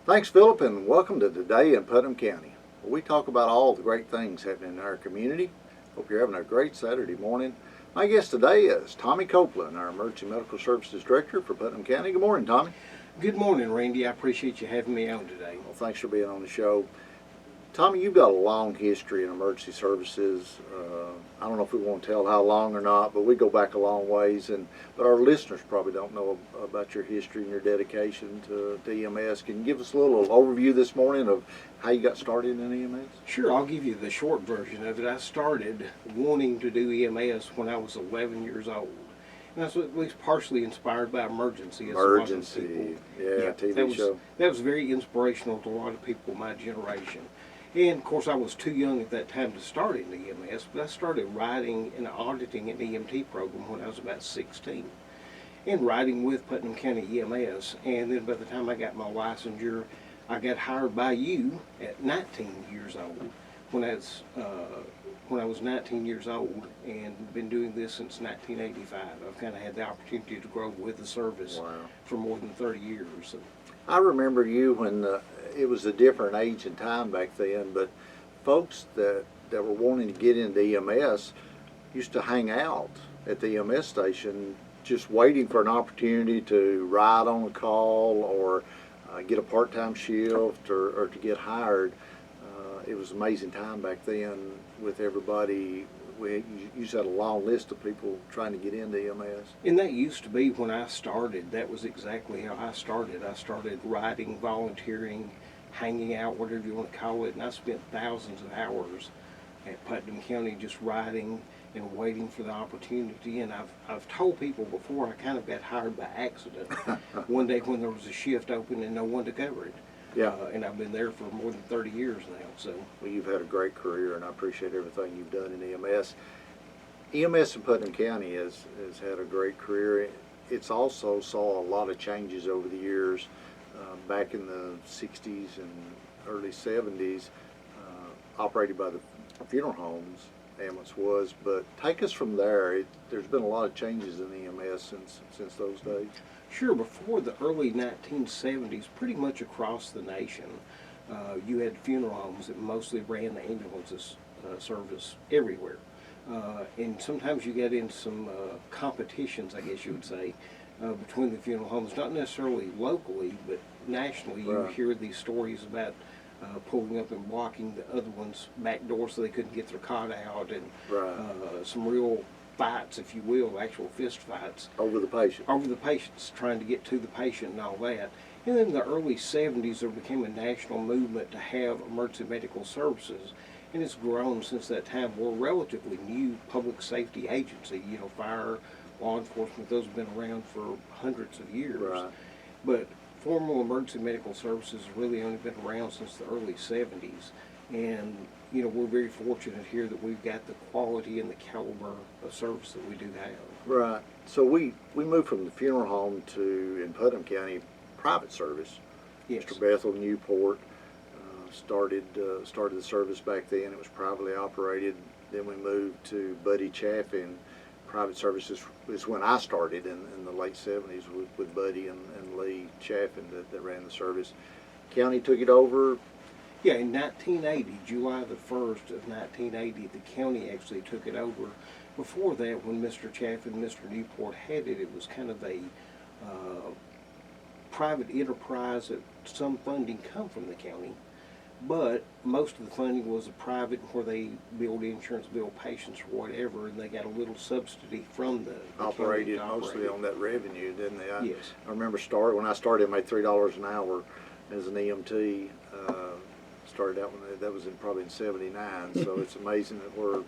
Thanks, Philip, and welcome to Today in Putnam County, where we talk about all the great things happening in our community. Hope you're having a great Saturday morning. My guest today is Tommy Copeland, our Emergency Medical Services Director for Putnam County. Good morning, Tommy. Good morning, Randy. I appreciate you having me on today. Well, thanks for being on the show. Tommy, you've got a long history in emergency services. I don't know if we want to tell how long or not, but we go back a long ways. But our listeners probably don't know about your history and your dedication to EMS. Can you give us a little overview this morning of how you got started in EMS? Sure, I'll give you the short version of it. I started wanting to do EMS when I was 11 years old. And that's at least partially inspired by Emergency. Emergency, yeah, TV show. That was very inspirational to a lot of people of my generation. And of course, I was too young at that time to start in EMS, but I started writing and auditing an EMT program when I was about 16, and writing with Putnam County EMS. And then by the time I got my licensure, I got hired by you at 19 years old. When I was 19 years old, and been doing this since 1985. I've kind of had the opportunity to grow with the service. Wow. For more than 30 years. I remember you when it was a different age and time back then, but folks that were wanting to get into EMS used to hang out at the EMS station just waiting for an opportunity to ride on a call or get a part-time shift or to get hired. It was an amazing time back then with everybody. You used to have a long list of people trying to get into EMS. And that used to be when I started. That was exactly how I started. I started writing, volunteering, hanging out, whatever you want to call it, and I spent thousands of hours at Putnam County just writing and waiting for the opportunity. And I've told people before, I kind of got hired by accident one day when there was a shift open and no one to cover it. Yeah. And I've been there for more than 30 years now. So. Well, you've had a great career, and I appreciate everything you've done in EMS. EMS in Putnam County has had a great career. It's also saw a lot of changes over the years. Back in the 60s and early 70s, operated by the funeral homes, ambulance was. But take us from there. There's been a lot of changes in EMS since those days. Sure, before the early 1970s, pretty much across the nation, you had funeral homes that mostly ran the ambulances service everywhere. And sometimes you get into some competitions, I guess you would say, between the funeral homes, not necessarily locally, but nationally. You Right. hear these stories about pulling up and blocking the other one's back door so they couldn't get their cot out, and Right. some real fights, if you will, actual fist fights. Over the patient. Over the patients, trying to get to the patient and all that. And then in the early 70s, there became a national movement to have emergency medical services. And it's grown since that time. We're a relatively new public safety agency. You know, fire, law enforcement, those have been around for hundreds of years. Right. But formal emergency medical services have really only been around since the early 70s. And, you know, we're very fortunate here that we've got the quality and the caliber of service that we do have. Right. So we moved from the funeral home to, in Putnam County, private service. Yes. Mr. Bethel Newport started the service back then. It was privately operated. Then we moved to Buddy Chaffin. Private services is when I started in the late 70s with Buddy and Lee Chaffin that ran the service. County took it over. Yeah, in 1980, July the 1st of 1980, the county actually took it over. Before that, when Mr. Chaffin and Mr. Newport had it, it was kind of a private enterprise that some funding come from the county, but most of the funding was a private where they billed insurance, billed patients or whatever, and they got a little subsidy from the Operated county to mostly operate. on that revenue, didn't they? Yes. I remember when I started, I made $3 an hour as an EMT. Started out when that was probably in '79. So it's amazing that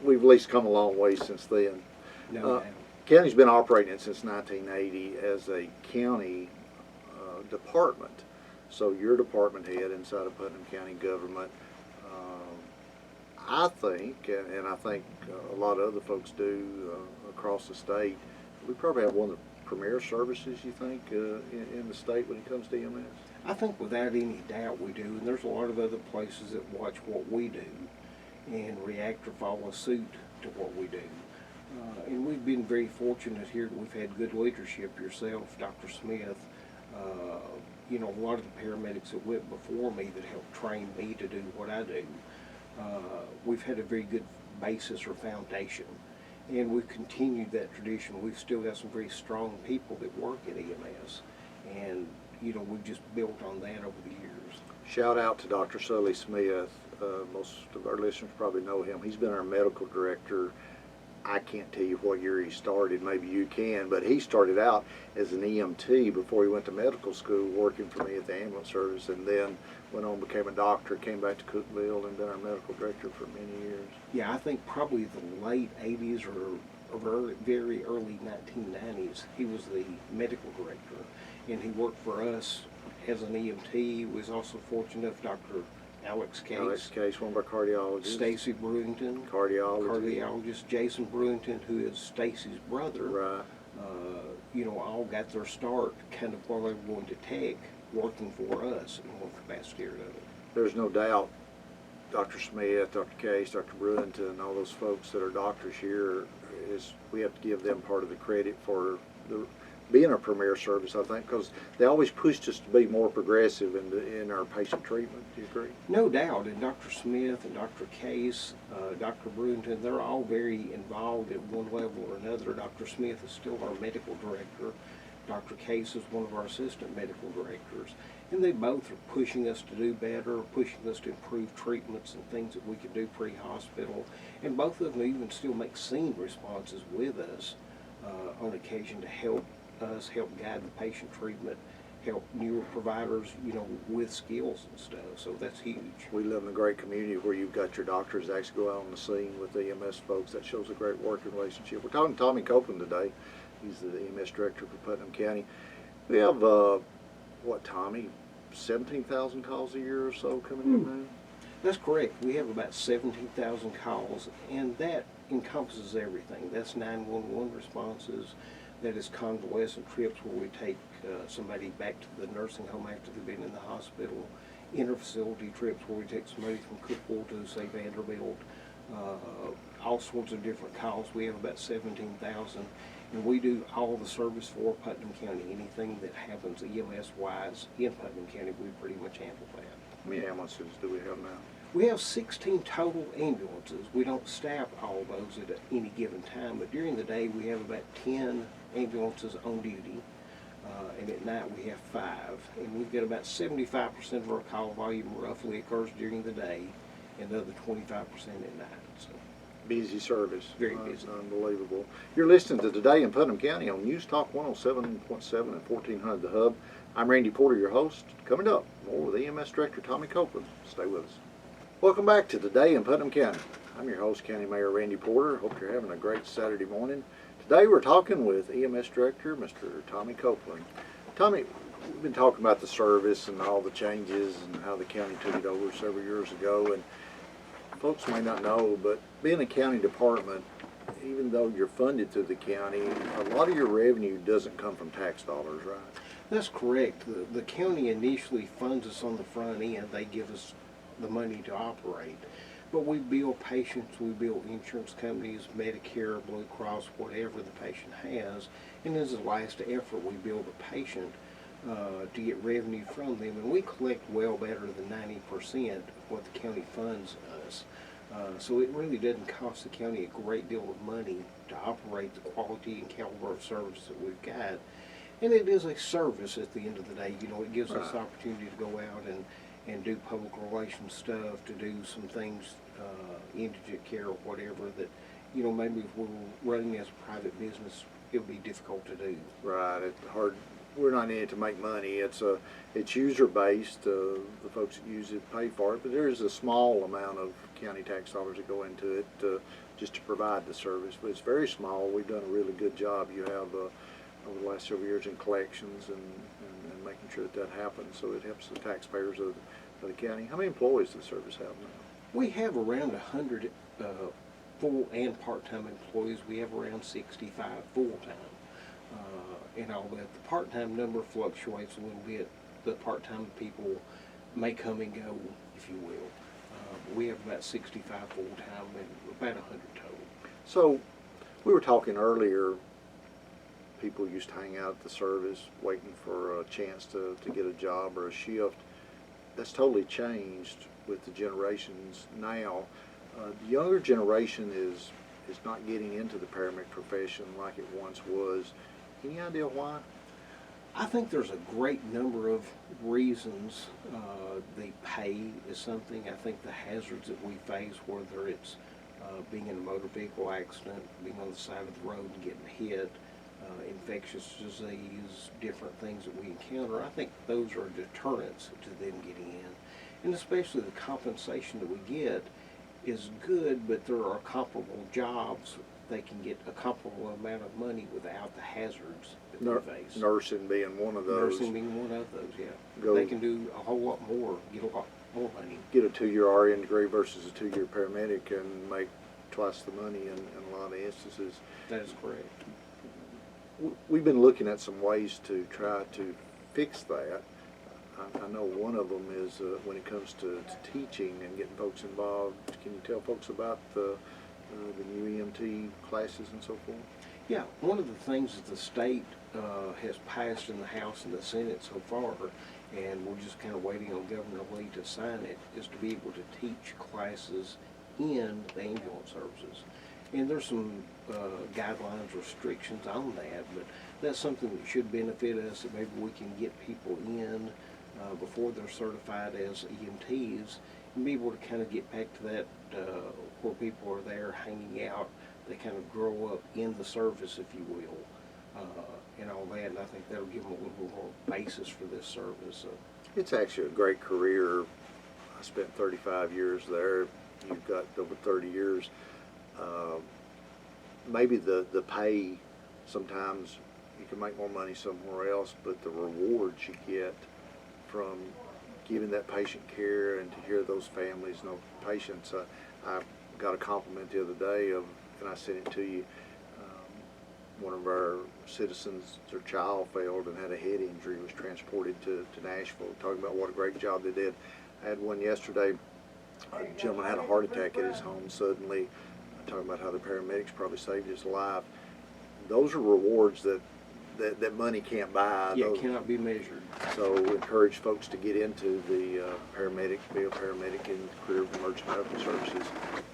we've at least come a long way since then. No doubt. County's been operating it since 1980 as a county department. So you're a department head inside of Putnam County government. I think, and I think a lot of other folks do across the state, we probably have one of the premier services, you think, in the state when it comes to EMS? I think without any doubt we do, and there's a lot of other places that watch what we do and react or follow suit to what we do. And we've been very fortunate here that we've had good leadership, yourself, Dr. Smith, you know, a lot of the paramedics that went before me that helped train me to do what I do, we've had a very good basis or foundation. And we've continued that tradition. We've still got some very strong people that work at EMS. And, you know, we've just built on that over the years. Shout out to Dr. Sully Smith. Most of our listeners probably know him. He's been our medical director. I can't tell you what year he started, maybe you can, but he started out as an EMT before he went to medical school, working for me at the ambulance service, and then went on, became a doctor, came back to Cookville, and been our medical director for many years. Yeah, I think probably the late 80s or very early 1990s, he was the medical director, and he worked for us as an EMT. He was also fortunate enough, Dr. Alex Case, one of our cardiologists. Stacy Brewington, cardiologist Jason Brewington, who is Stacy's brother. Right. You know, all got their start kind of while they were going to tech, working for us in one capacity or another. There's no doubt Dr. Smith, Dr. Case, Dr. Brewington, all those folks that are doctors here, we have to give them part of the credit for being a premier service, I think, because they always pushed us to be more progressive in our patient treatment. Do you agree? No doubt. And Dr. Smith and Dr. Case, Dr. Brewington, they're all very involved at one level or another. Dr. Smith is still our medical director. Dr. Case is one of our assistant medical directors. And they both are pushing us to do better, pushing us to improve treatments and things that we could do pre-hospital. And both of them even still make scene responses with us on occasion to help guide the patient treatment, help newer providers, you know, with skills and stuff. So that's huge. We live in a great community where you've got your doctors that actually go out on the scene with the EMS folks. That shows a great working relationship. We're talking to Tommy Copeland today. He's the EMS director for Putnam County. We have, Tommy, 17,000 calls a year or so coming in now? That's correct. We have about 17,000 calls, and that encompasses everything. That's 911 responses. That is convalescent trips where we take somebody back to the nursing home after they've been in the hospital. Inter-facility trips where we take somebody from Cookville to, say, Vanderbilt. All sorts of different calls. We have about 17,000. And we do all the service for Putnam County. Anything that happens EMS-wise in Putnam County, we pretty much handle that. How many ambulances do we have now? We have 16 total ambulances. We don't staff all those at any given time, but during the day we have about 10 ambulances on duty, and at night we have 5. And we've got about 75% of our call volume roughly occurs during the day, and the other 25% at night. So Busy service. very busy. Unbelievable. You're listening to Today in Putnam County on News Talk 107.7 and 1400 The Hub. I'm Randy Porter, your host. Coming up, more with EMS Director Tommy Copeland. Stay with us. Welcome back to Today in Putnam County. I'm your host, County Mayor Randy Porter. Hope you're having a great Saturday morning. Today we're talking with EMS Director, Mr. Tommy Copeland. Tommy, we've been talking about the service and all the changes and how the county took it over several years ago. And folks may not know, but being a county department, even though you're funded through the county, a lot of your revenue doesn't come from tax dollars, right? That's correct. The county initially funds us on the front end. They give us the money to operate. But we bill patients, we bill insurance companies, Medicare, Blue Cross, whatever the patient has. And as a last effort, we bill the patient to get revenue from them. And we collect well better than 90% of what the county funds us. So it really doesn't cost the county a great deal of money to operate the quality and caliber of service that we've got. And it is a service at the end of the day. You know, it gives us the opportunity to go out and do public relations stuff, to do some things, indigent care or whatever that, you know, maybe if we were running as a private business, it would be difficult to do. Right. It's hard. We're not in it to make money. It's user-based. The folks that use it pay for it, but there is a small amount of county tax dollars that go into it just to provide the service. But it's very small. We've done a really good job. You have over the last several years in collections and making sure that happens. So it helps the taxpayers of the county. How many employees does the service have now? We have around 100 full and part-time employees. We have around 65 full-time. And all that. The part-time number fluctuates a little bit. The part-time people may come and go, if you will. We have about 65 full-time and about 100 total. So we were talking earlier, people used to hang out at the service waiting for a chance to get a job or a shift. That's totally changed with the generations now. The younger generation is not getting into the paramedic profession like it once was. Any idea why? I think there's a great number of reasons. The pay is something. I think the hazards that we face, whether it's being in a motor vehicle accident, being on the side of the road and getting hit, infectious disease, different things that we encounter, I think those are deterrents to them getting in. And especially the compensation that we get is good, but there are comparable jobs. They can get a comparable amount of money without the hazards that they face. Nursing being one of those. Nursing being one of those, yeah. Go, they can do a whole lot more, get a lot more money. Get a 2-year RN degree versus a 2-year paramedic and make twice the money in a lot of instances. That is correct. We've been looking at some ways to try to fix that. I know one of them is when it comes to teaching and getting folks involved. Can you tell folks about the new EMT classes and so forth? Yeah, one of the things that the state has passed in the House and the Senate so far, and we're just kind of waiting on Governor Lee to sign it, is to be able to teach classes in the ambulance services. And there's some guidelines, restrictions on that, but that's something that should benefit us, that maybe we can get people in before they're certified as EMTs, and be able to kind of get back to that where people are there hanging out. They kind of grow up in the service, if you will, and all that, and I think that'll give them a little bit more basis for this service. It's actually a great career. I spent 35 years there. You've got over 30 years. Maybe the pay, sometimes you can make more money somewhere else, but the rewards you get from giving that patient care and to hear those families and those patients. I got a compliment the other day and I sent it to you. One of our citizens, their child failed and had a head injury, was transported to Nashville, talking about what a great job they did. I had one yesterday. A gentleman had a heart attack at his home suddenly, talking about how the paramedics probably saved his life. Those are rewards that money can't buy. Yeah, it cannot be measured. So we encourage folks to get into the paramedic, be a paramedic in the career of emergency medical services.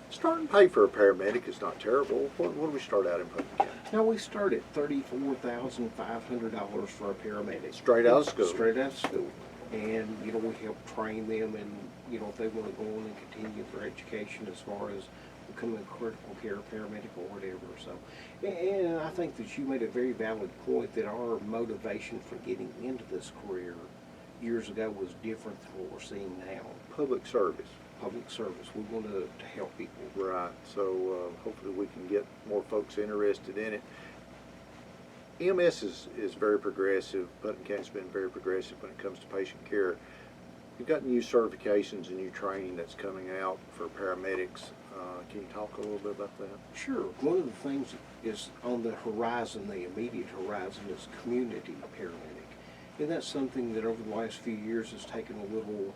Starting pay for a paramedic is not terrible. What do we start out in Putnam County? Now we start at $34,500 for a paramedic. Straight out of school. Straight out of school. And, you know, we help train them, and, you know, if they want to go on and continue their education as far as becoming a critical care paramedic or whatever. So, and I think that you made a very valid point that our motivation for getting into this career years ago was different than what we're seeing now. Public service. Public service. We want to help people. Right. So hopefully we can get more folks interested in it. EMS is very progressive. Putnam County's been very progressive when it comes to patient care. You've got new certifications and new training that's coming out for paramedics. Can you talk a little bit about that? Sure. One of the things that is on the horizon, the immediate horizon, is community paramedic. And that's something that over the last few years has taken a little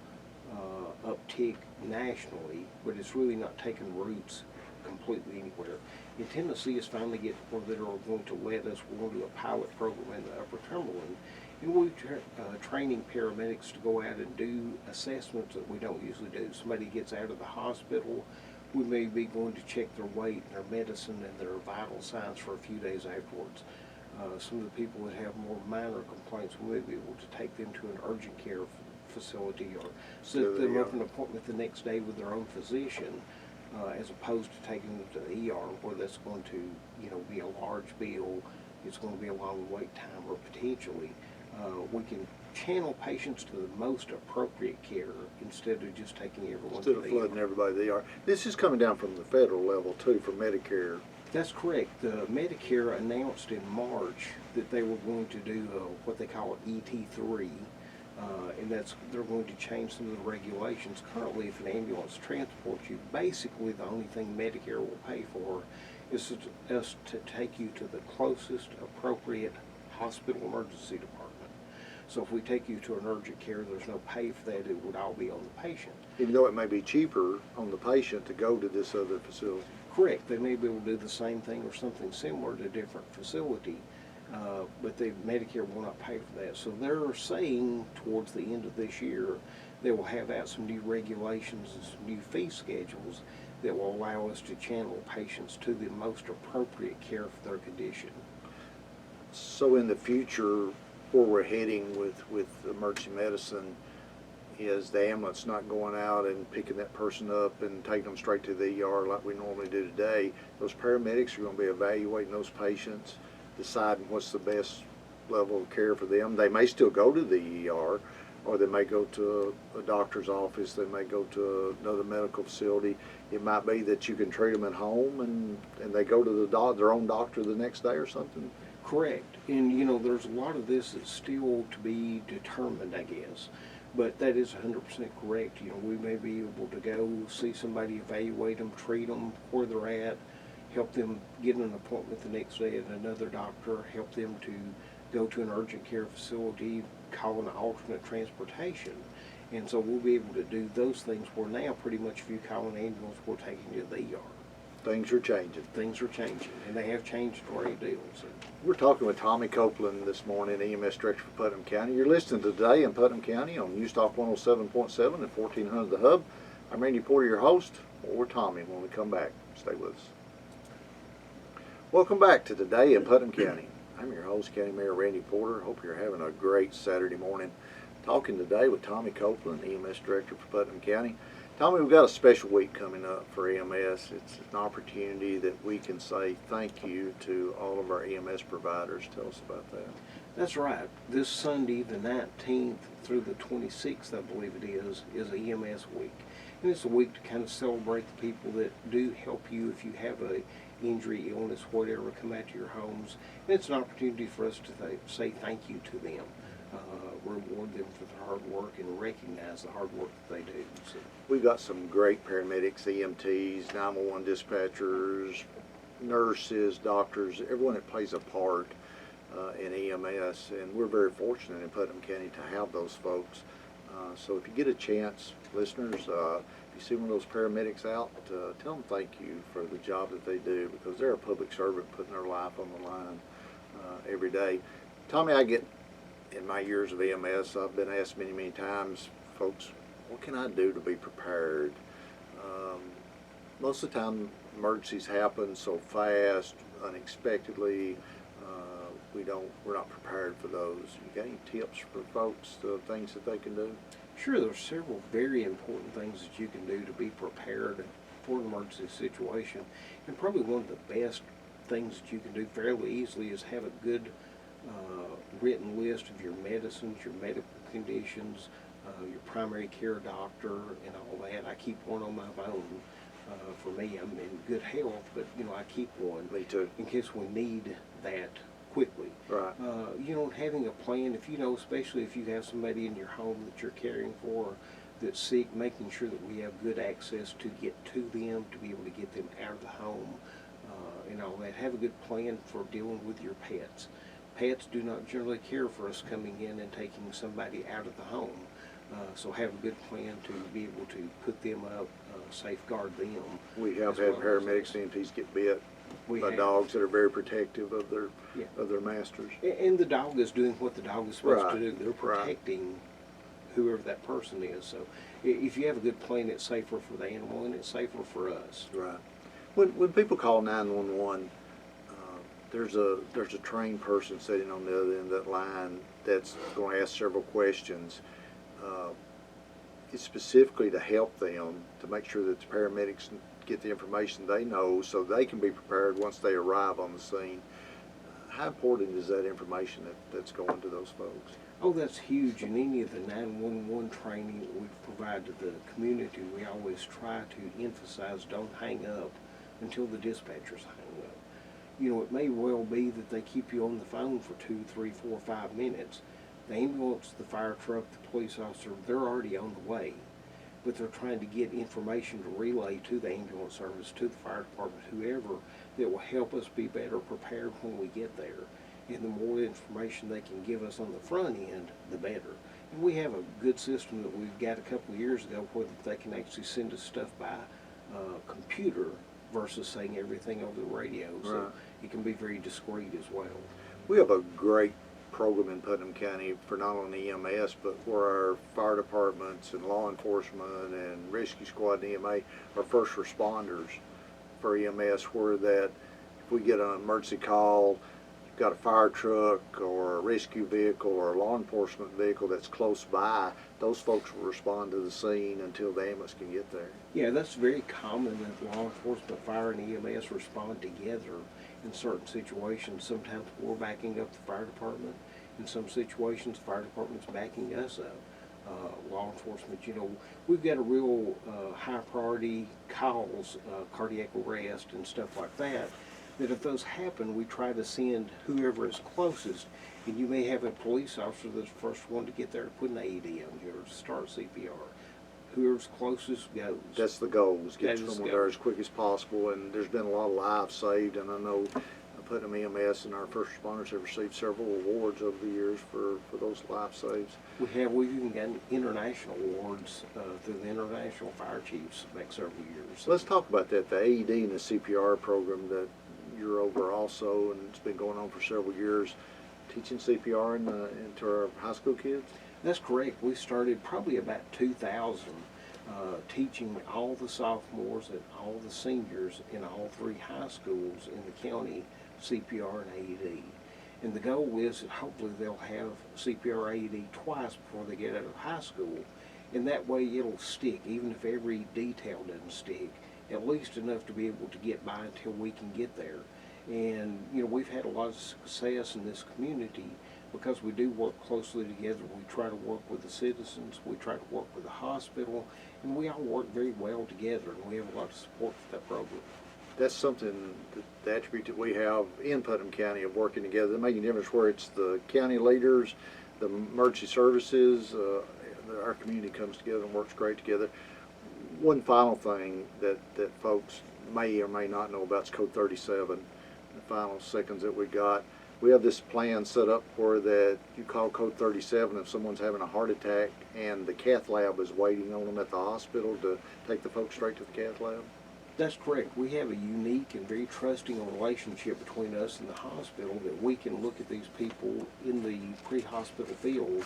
uptick nationally, but it's really not taken roots completely anywhere. In Tennessee, is finally getting where they are going to let us. We're going to do a pilot program in the Upper Cumberland, and we're training paramedics to go out and do assessments that we don't usually do. Somebody gets out of the hospital, we may be going to check their weight and their medicine and their vital signs for a few days afterwards. Some of the people that have more minor complaints, we may be able to take them to an urgent care facility or set them up an appointment the next day with their own physician, as opposed to taking them to the ER, where that's going to, you know, be a large bill. It's going to be a long wait time, or potentially we can channel patients to the most appropriate care instead of just taking everyone to the ER. Instead of flooding everybody to the ER. This is coming down from the federal level too, for Medicare. That's correct. Medicare announced in March that they were going to do what they call ET3, and they're going to change some of the regulations. Currently, if an ambulance transports you, basically the only thing Medicare will pay for is to take you to the closest appropriate hospital emergency department. So if we take you to an urgent care, there's no pay for that. It would all be on the patient. Even though it may be cheaper on the patient to go to this other facility. Correct. They may be able to do the same thing or something similar to a different facility. but the Medicare will not pay for that. So they're saying towards the end of this year, they will have out some new regulations and some new fee schedules that will allow us to channel patients to the most appropriate care for their condition. So in the future, where we're heading with emergency medicine, is the ambulance not going out and picking that person up and taking them straight to the ER like we normally do today. Those paramedics are going to be evaluating those patients, deciding what's the best level of care for them. They may still go to the ER, or they may go to a doctor's office, they may go to another medical facility. It might be that you can treat them at home and they go to their own doctor the next day or something. Correct. And you know, there's a lot of this that's still to be determined, I guess. But that is 100% correct. You know, we may be able to go see somebody, evaluate them, treat them where they're at, help them get an appointment the next day at another doctor, help them to go to an urgent care facility, call an alternate transportation. And so we'll be able to do those things where now pretty much if you call an ambulance, we're taking you to the ER. Things are changing. Things are changing, and they have changed a great deal. So. We're talking with Tommy Copeland this morning, EMS Director for Putnam County. You're listening Today in Putnam County on News Talk 107.7 and 1400 The Hub. I'm Randy Porter, your host. More with Tommy when we come back. Stay with us. Welcome back to Today in Putnam County. I'm your host, County Mayor Randy Porter. Hope you're having a great Saturday morning. Talking today with Tommy Copeland, EMS Director for Putnam County. Tommy, we've got a special week coming up for EMS. It's an opportunity that we can say thank you to all of our EMS providers. Tell us about that. That's right. This Sunday, the 19th through the 26th, I believe it is EMS week. And it's a week to kind of celebrate the people that do help you if you have a injury, illness, whatever, come out to your homes. And it's an opportunity for us to say thank you to them. Reward them for their hard work and recognize the hard work that they do. So. We've got some great paramedics, EMTs, 911 dispatchers, nurses, doctors, everyone that plays a part in EMS, and we're very fortunate in Putnam County to have those folks. So if you get a chance, listeners, if you see one of those paramedics out, tell them thank you for the job that they do, because they're a public servant putting their life on the line every day. Tommy, in my years of EMS, I've been asked many, many times, folks, what can I do to be prepared? Most of the time, emergencies happen so fast, unexpectedly. We're not prepared for those. You got any tips for folks, things that they can do? Sure, there's several very important things that you can do to be prepared for an emergency situation. And probably one of the best things that you can do fairly easily is have a good written list of your medicines, your medical conditions, your primary care doctor, and all that. I keep one on my phone. For me, I'm in good health, but you know, I keep one. Me too. In case we need that quickly. Right. You know, having a plan, if you know, especially if you have somebody in your home that you're caring for that's sick, making sure that we have good access to get to them, to be able to get them out of the home, and all that. Have a good plan for dealing with your pets. Pets do not generally care for us coming in and taking somebody out of the home. So have a good plan to be able to put them up, safeguard them. We have had paramedics, EMTs get bit by dogs that are very protective of their masters. And the dog is doing what the dog is supposed to Right. do. They're protecting whoever that person is. So if you have a good plan, it's safer for the animal and it's safer for us. Right. When people call 911, there's a trained person sitting on the other end of that line that's going to ask several questions. It's specifically to help them, to make sure that the paramedics get the information they know so they can be prepared once they arrive on the scene. How important is that information that's going to those folks? Oh, that's huge. In any of the 911 training that we provide to the community, we always try to emphasize don't hang up until the dispatchers hang up. You know, it may well be that they keep you on the phone for 2, 3, 4, 5 minutes. The ambulance, the fire truck, the police officer, they're already on the way. But they're trying to get information to relay to the ambulance service, to the fire department, whoever, that will help us be better prepared when we get there. And the more information they can give us on the front end, the better. And we have a good system that we've got a couple of years ago where they can actually send us stuff by computer versus saying everything over the radio. So Right. it can be very discreet as well. We have a great program in Putnam County for not only EMS, but for our fire departments and law enforcement and rescue squad and EMA, our first responders for EMS, where that if we get an emergency call, you've got a fire truck or a rescue vehicle or a law enforcement vehicle that's close by, those folks will respond to the scene until the ambulance can get there. Yeah, that's very common that law enforcement, fire, and EMS respond together in certain situations. Sometimes we're backing up the fire department. In some situations, the fire department's backing us up. Law enforcement, we've got a real high priority calls, cardiac arrest and stuff like that, that if those happen, we try to send whoever is closest. And you may have a police officer that's the first one to get there to put an AED on you or to start CPR. Whoever's closest goes. That's the goal, is get That is someone the there goal. as quick as possible, and there's been a lot of lives saved, and I know Putnam EMS and our first responders have received several awards over the years for those life saves. We've even gotten international awards through the International Fire Chiefs back several years. So let's talk about that, the AED and the CPR program that you're over also, and it's been going on for several years, teaching CPR into our high school kids? That's correct. We started probably about 2000 teaching all the sophomores and all the seniors in all three high schools in the county CPR and AED. And the goal is that hopefully they'll have CPR AED twice before they get out of high school. And that way it'll stick, even if every detail doesn't stick, at least enough to be able to get by until we can get there. And we've had a lot of success in this community because we do work closely together. We try to work with the citizens, we try to work with the hospital, and we all work very well together, and we have a lot of support for that program. That's something, the attribute that we have in Putnam County of working together, that making a difference where it's the county leaders, the emergency services, our community comes together and works great together. One final thing that folks may or may not know about is Code 37, the final seconds that we got. We have this plan set up where that you call Code 37 if someone's having a heart attack and the cath lab is waiting on them at the hospital to take the folks straight to the cath lab. That's correct. We have a unique and very trusting relationship between us and the hospital that we can look at these people in the pre-hospital field,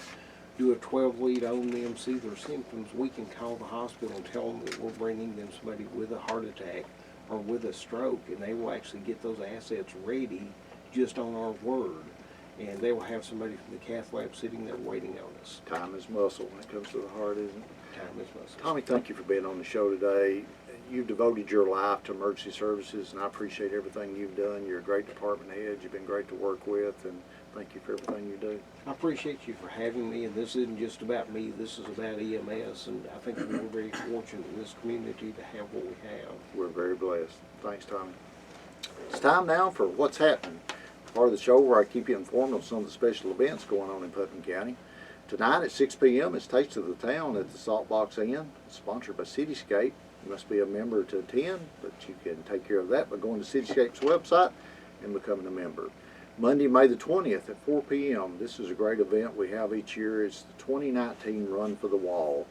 do a 12 lead on them, see their symptoms. We can call the hospital and tell them that we're bringing them somebody with a heart attack or with a stroke, and they will actually get those assets ready just on our word. And they will have somebody from the cath lab sitting there waiting on us. Time is muscle when it comes to the heart, isn't it? Time is muscle. Tommy, thank you for being on the show today. You've devoted your life to emergency services, and I appreciate everything you've done. You're a great department head. You've been great to work with, and thank you for everything you do. I appreciate you for having me, and this isn't just about me. This is about EMS, and I think we're very fortunate in this community to have what we have. We're very blessed. Thanks, Tommy. It's time now for What's Happening, part of the show where I keep you informed on some of the special events going on in Putnam County. Tonight at 6 p.m. it's Taste of the Town at the Saltbox Inn. It's sponsored by Cityscape. You must be a member to attend, but you can take care of that by going to Cityscape's website and becoming a member. Monday, May the 20th at 4 p.m. This is a great event we have each year. It's the 2019 Run for the Wall.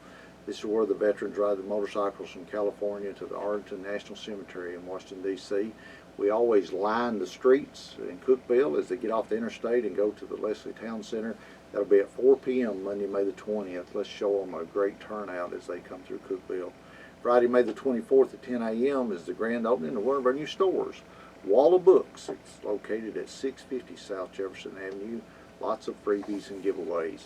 This is where the veterans ride the motorcycles from California to the Arlington National Cemetery in Washington, D.C. We always line the streets in Cookeville as they get off the interstate and go to the Leslie Town Center. That'll be at 4 p.m. Monday, May the 20th. Let's show them a great turnout as they come through Cookeville. Friday, May the 24th at 10 a.m. is the grand opening of one of our new stores, Wall of Books. It's located at 650 South Jefferson Avenue. Lots of freebies and giveaways.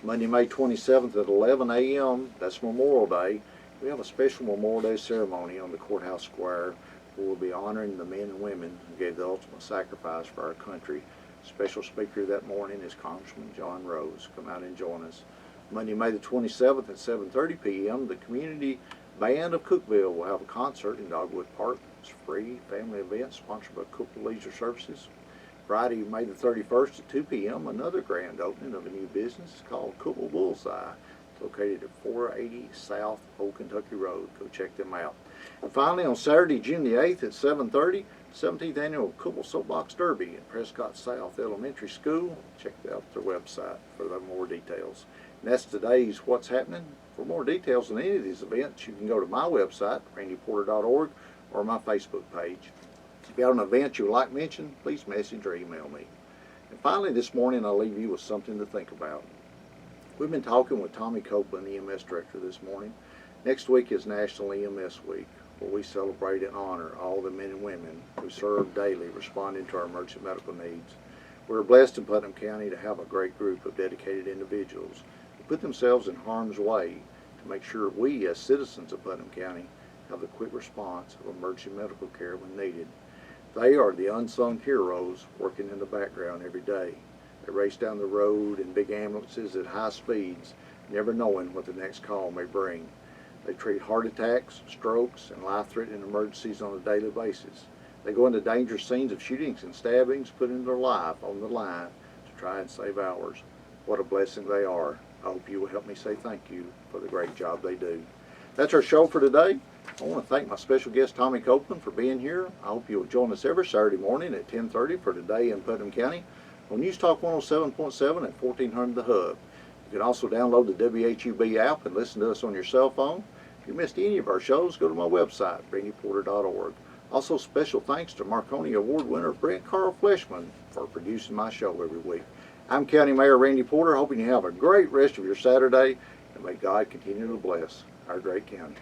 Monday, May 27th at 11 a.m., that's Memorial Day. We have a special Memorial Day ceremony on the courthouse square where we'll be honoring the men and women who gave the ultimate sacrifice for our country. Special speaker that morning is Congressman John Rose. Come out and join us. Monday, May the 27th at 7:30 p.m., the Community Band of Cookeville will have a concert in Dogwood Park. It's a free family event sponsored by Copeland Leisure Services. Friday, May the 31st at 2 p.m., another grand opening of a new business. It's called Cookeville Bullseye. It's located at 480 South Old Kentucky Road. Go check them out. And finally, on Saturday, June the 8th at 7:30, 17th Annual Cookeville Soapbox Derby at Prescott South Elementary School. Check out their website for more details. And that's today's What's Happening. For more details on any of these events, you can go to my website, randyporter.org, or my Facebook page. If you have an event you would like mentioned, please message or email me. And finally, this morning, I'll leave you with something to think about. We've been talking with Tommy Copeland, EMS Director, this morning. Next week is National EMS Week, where we celebrate and honor all the men and women who serve daily responding to our emergency medical needs. We're blessed in Putnam County to have a great group of dedicated individuals who put themselves in harm's way to make sure we, as citizens of Putnam County, have the quick response of emergency medical care when needed. They are the unsung heroes working in the background every day. They race down the road in big ambulances at high speeds, never knowing what the next call may bring. They treat heart attacks, strokes, and life-threatening emergencies on a daily basis. They go into dangerous scenes of shootings and stabbings, putting their life on the line to try and save ours. What a blessing they are. I hope you will help me say thank you for the great job they do. That's our show for today. I want to thank my special guest, Tommy Copeland, for being here. I hope you will join us every Saturday morning at 10:30 for Today in Putnam County on News Talk 107.7 at 1400 The Hub. You can also download the WHUB app and listen to us on your cell phone. If you missed any of our shows, go to my website, brandyporter.org. Also, special thanks to Marconi Award winner Brent Carl Fleshman for producing my show every week. I'm County Mayor Randy Porter, hoping you have a great rest of your Saturday, and may God continue to bless our great county.